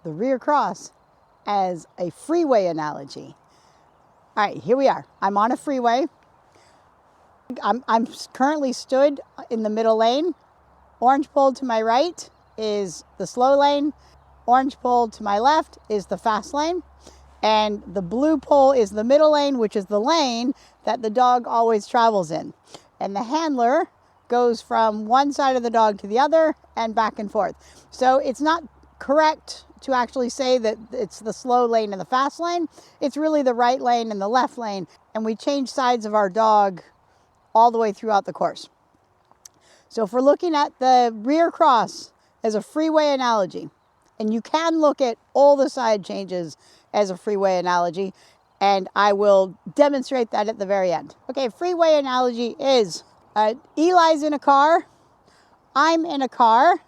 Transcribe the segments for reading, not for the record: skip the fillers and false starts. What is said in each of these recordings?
the rear cross as a freeway analogy. All right, here we are. I'm on a freeway. I'm currently stood in the middle lane. Orange pole to my right is the slow lane. Orange pole to my left is the fast lane. And the blue pole is the middle lane, which is the lane that the dog always travels in. And the handler goes from one side of the dog to the other and back and forth. So it's not correct to actually say that it's the slow lane and the fast lane. It's really the right lane and the left lane. And we change sides of our dog all the way throughout the course. So if we're looking at the rear cross as a freeway analogy, and you can look at all the side changes as a freeway analogy, and I will demonstrate that at the very end. Okay, freeway analogy is Eli's in a car, I'm in a car,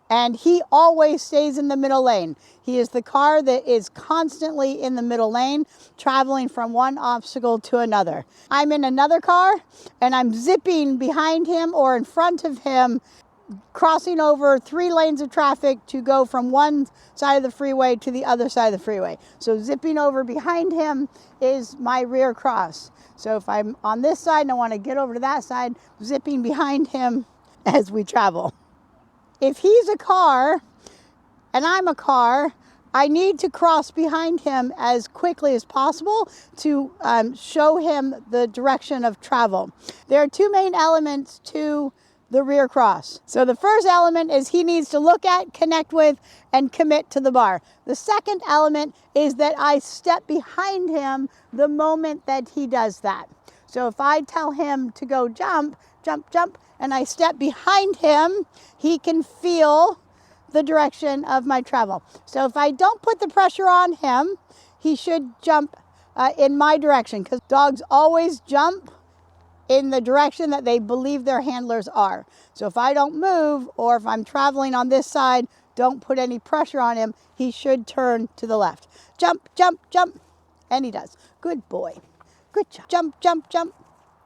and he always stays in the middle lane. He is the car that is constantly in the middle lane, traveling from one obstacle to another. I'm in another car, and I'm zipping behind him or in front of him, crossing over 3 lanes of traffic to go from one side of the freeway to the other side of the freeway. So zipping over behind him is my rear cross. So if I'm on this side and I want to get over to that side, zipping behind him as we travel. If he's a car and I'm a car, I need to cross behind him as quickly as possible to show him the direction of travel. There are 2 main elements to the rear cross. So the first element is he needs to look at, connect with, and commit to the bar. The second element is that I step behind him the moment that he does that. So if I tell him to go jump, jump, jump, and I step behind him, he can feel the direction of my travel. So if I don't put the pressure on him, he should jump in my direction, because dogs always jump in the direction that they believe their handlers are. So if I don't move, or if I'm traveling on this side, don't put any pressure on him, he should turn to the left. Jump, jump, jump. And he does. Good boy. Good job. Jump, jump, jump.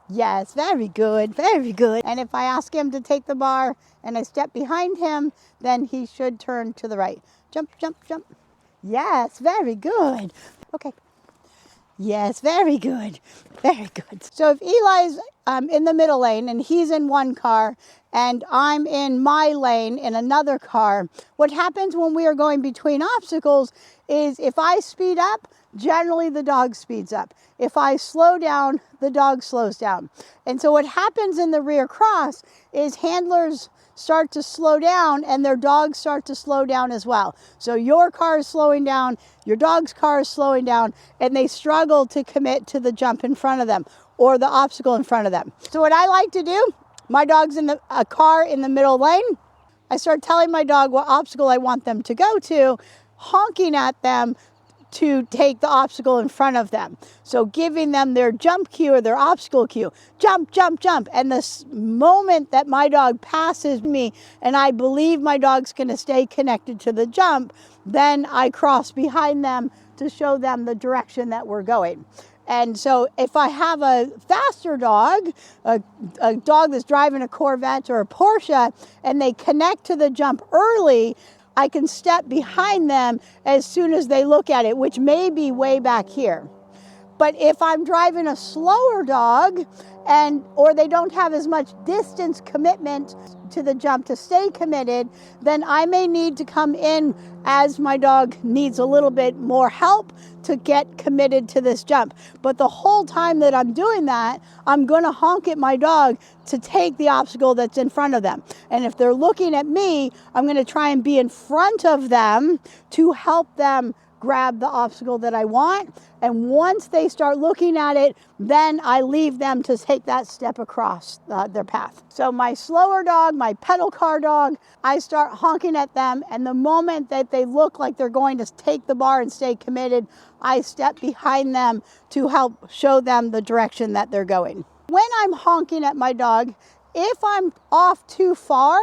Yes, very good, very good. And if I ask him to take the bar and I step behind him, then he should turn to the right. Jump, jump, jump. Yes, very good. Okay. Yes, very good, very good. So if Eli's in the middle lane and he's in one car and I'm in my lane in another car, what happens when we are going between obstacles is if I speed up, generally the dog speeds up. If I slow down, the dog slows down. And so what happens in the rear cross is handlers start to slow down and their dogs start to slow down as well. So your car is slowing down, your dog's car is slowing down, and they struggle to commit to the jump in front of them or the obstacle in front of them. So what I like to do, my dog's in a car in the middle lane, I start telling my dog what obstacle I want them to go to, honking at them to take the obstacle in front of them. So giving them their jump cue or their obstacle cue. Jump, jump, jump. And the moment that my dog passes me and I believe my dog's going to stay connected to the jump, then I cross behind them to show them the direction that we're going. And so if I have a faster dog, a dog that's driving a Corvette or a Porsche, and they connect to the jump early, I can step behind them as soon as they look at it, which may be way back here. But if I'm driving a slower dog or they don't have as much distance commitment to the jump to stay committed, then I may need to come in as my dog needs a little bit more help to get committed to this jump. But the whole time that I'm doing that, I'm going to honk at my dog to take the obstacle that's in front of them. And if they're looking at me, I'm going to try and be in front of them to help them grab the obstacle that I want. And once they start looking at it, then I leave them to take that step across their path. So my slower dog, my pedal car dog, I start honking at them. And the moment that they look like they're going to take the bar and stay committed, I step behind them to help show them the direction that they're going. When I'm honking at my dog, if I'm off too far,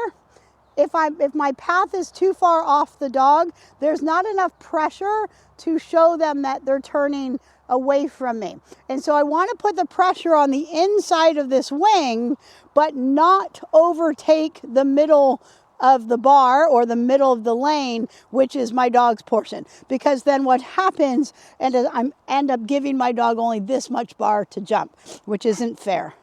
if my path is too far off the dog, there's not enough pressure to show them that they're turning away from me. And so I want to put the pressure on the inside of this wing, but not overtake the middle of the bar or the middle of the lane, which is my dog's portion. Because then what happens, and I end up giving my dog only this much bar to jump, which isn't fair.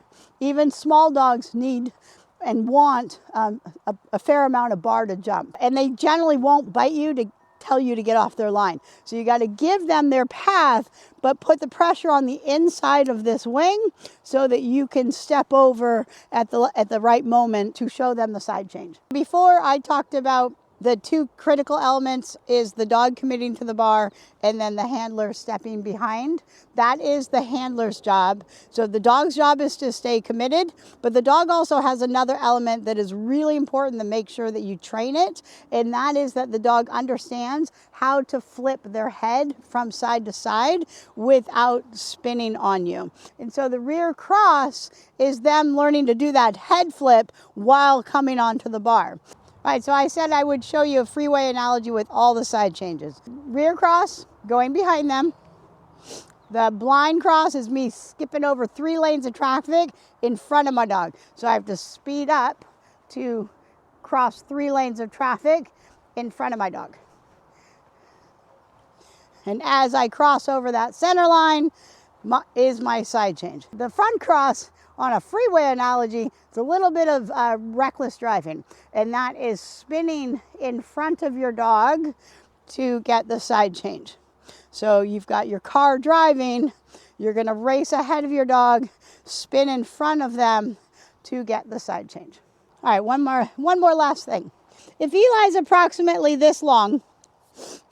Even small dogs need and want a fair amount of bar to jump. And they generally won't bite you to tell you to get off their line. So you got to give them their path, but put the pressure on the inside of this wing so that you can step over at the right moment to show them the side change. Before, I talked about the two critical elements is the dog committing to the bar and then the handler stepping behind. That is the handler's job. So the dog's job is to stay committed, but the dog also has another element that is really important to make sure that you train it, and that is that the dog understands how to flip their head from side to side without spinning on you. And so the rear cross is them learning to do that head flip while coming onto the bar. All right, so I said I would show you a freeway analogy with all the side changes. Rear cross, going behind them. The blind cross is me skipping over 3 lanes of traffic in front of my dog. So I have to speed up to cross 3 lanes of traffic in front of my dog. And as I cross over that center line is my side change. The front cross, on a freeway analogy, it's a little bit of reckless driving, and that is spinning in front of your dog to get the side change. So you've got your car driving, you're going to race ahead of your dog, spin in front of them to get the side change. All right, one more last thing. If Eli's approximately this long,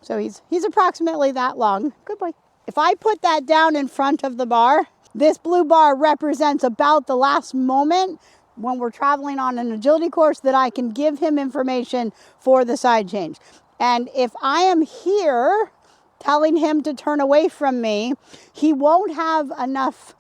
so he's approximately that long, good boy. If I put that down in front of the bar, this blue bar represents about the last moment when we're traveling on an agility course that I can give him information for the side change. And if I am here telling him to turn away from me, he won't have enough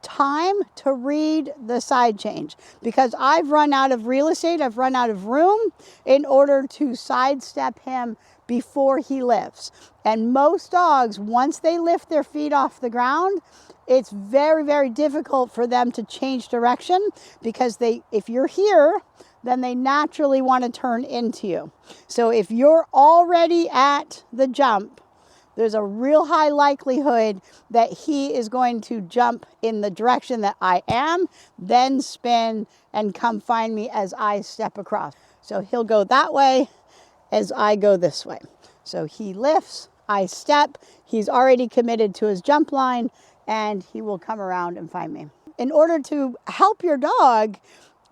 time to read the side change because I've run out of real estate, I've run out of room in order to sidestep him before he lifts. And most dogs, once they lift their feet off the ground, it's very, very difficult for them to change direction because if you're here, then they naturally want to turn into you. So if you're already at the jump, there's a real high likelihood that he is going to jump in the direction that I am, then spin and come find me as I step across. So he'll go that way as I go this way. So he lifts, I step, he's already committed to his jump line, and he will come around and find me. In order to help your dog,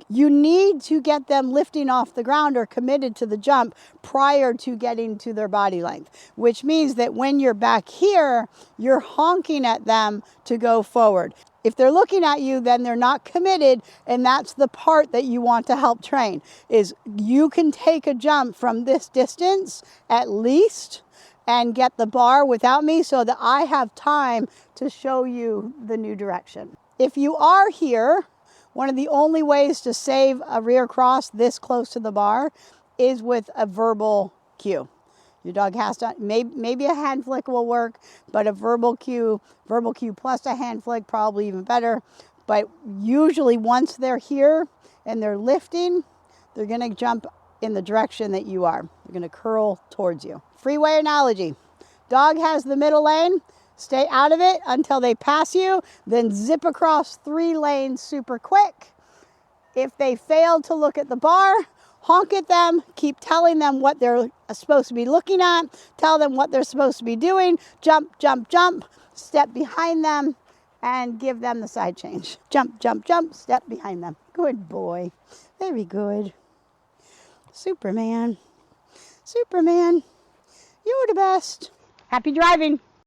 you need to get them lifting off the ground or committed to the jump prior to getting to their body length, which means that when you're back here, you're honking at them to go forward. If they're looking at you, then they're not committed, and that's the part that you want to help train, is you can take a jump from this distance at least and get the bar without me so that I have time to show you the new direction. If you are here, one of the only ways to save a rear cross this close to the bar is with a verbal cue. Your dog has to, maybe a hand flick will work, but a verbal cue plus a hand flick, probably even better. But usually once they're here and they're lifting, they're gonna jump in the direction that you are. They're gonna curl towards you. Freeway analogy. Dog has the middle lane, stay out of it until they pass you, then zip across 3 lanes super quick. If they fail to look at the bar, honk at them, keep telling them what they're supposed to be looking at, tell them what they're supposed to be doing, jump, jump, jump, step behind them, and give them the side change. Jump, jump, jump, step behind them. Good boy. Very good. Superman. Superman. You're the best. Happy driving.